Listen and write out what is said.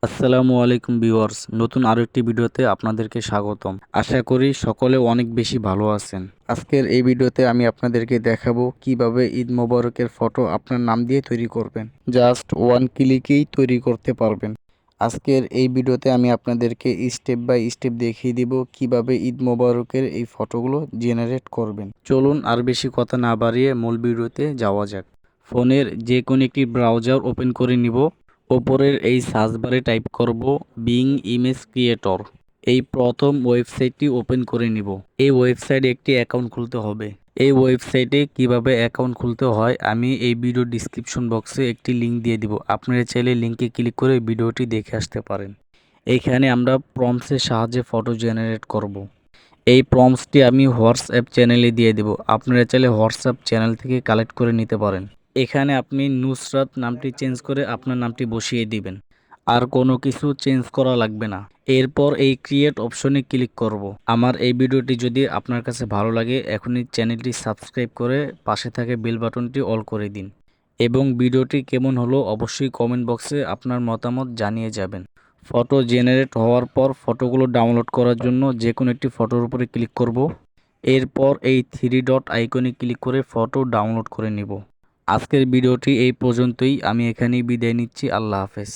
আসসালামু আলাইকুম ভিউয়ার্স, নতুন আরো একটি ভিডিওতে আপনাদেরকে স্বাগতম। আশা করি সকলে অনেক বেশি ভালো আছেন। আজকের এই ভিডিওতে আমি আপনাদেরকে দেখাবো কিভাবে ঈদ মোবারকের ফটো আপনার নাম দিয়ে তৈরি করবেন। জাস্ট ওয়ান ক্লিকেই তৈরি করতে পারবেন। আজকের এই ভিডিওতে আমি আপনাদেরকে স্টেপ বাই স্টেপ দেখিয়ে দিব কিভাবে ঈদ মোবারকের এই ফটোগুলো জেনারেট করবেন। চলুন আর বেশি কথা না বাড়িয়ে মূল ভিডিওতে যাওয়া যাক। ফোনের যে কোনো একটি ব্রাউজার ওপেন করে নিব। ওপরের এই সার্চ বারে টাইপ করব বিং ইমেজ ক্রিয়েটর। এই প্রথম ওয়েবসাইটটি ওপেন করে নিব। এই ওয়েবসাইটে একটি অ্যাকাউন্ট খুলতে হবে। এই ওয়েবসাইটে কিভাবে অ্যাকাউন্ট খুলতে হয় আমি এই ভিডিও ডিসক্রিপশন বক্সে একটি লিঙ্ক দিয়ে দিব। আপনারা চাইলে লিঙ্কে ক্লিক করে ভিডিওটি দেখে আসতে পারেন। এইখানে আমরা প্রম্পটসের সাহায্যে ফটো জেনারেট করব। এই প্রম্পটসটি আমি হোয়াটসঅ্যাপ চ্যানেলে দিয়ে দেব। আপনারা চাইলে হোয়াটসঅ্যাপ চ্যানেল থেকে কালেক্ট করে নিতে পারেন। এখানে আপনি নুসরাত নামটি চেঞ্জ করে আপনার নামটি বসিয়ে দিবেন। আর কোনো কিছু চেঞ্জ করা লাগবে না। এরপর এই ক্রিয়েট অপশনে ক্লিক করব। আমার এই ভিডিওটি যদি আপনার কাছে ভালো লাগে এখনই চ্যানেলটি সাবস্ক্রাইব করে পাশে থাকে বেল বাটনটি অল করে দিন। এবং ভিডিওটি কেমন হলো অবশ্যই কমেন্ট বক্সে আপনার মতামত জানিয়ে যাবেন। ফটো জেনারেট হওয়ার পর ফটোগুলো ডাউনলোড করার জন্য যে কোনো একটি ফটোর উপরে ক্লিক করব। এরপর এই থ্রি ডট আইকনে ক্লিক করে ফটো ডাউনলোড করে নিব। আজকের ভিডিওটি এই পর্যন্তই। আমি এখানেই বিদায় নিচ্ছি। আল্লাহ হাফেজ।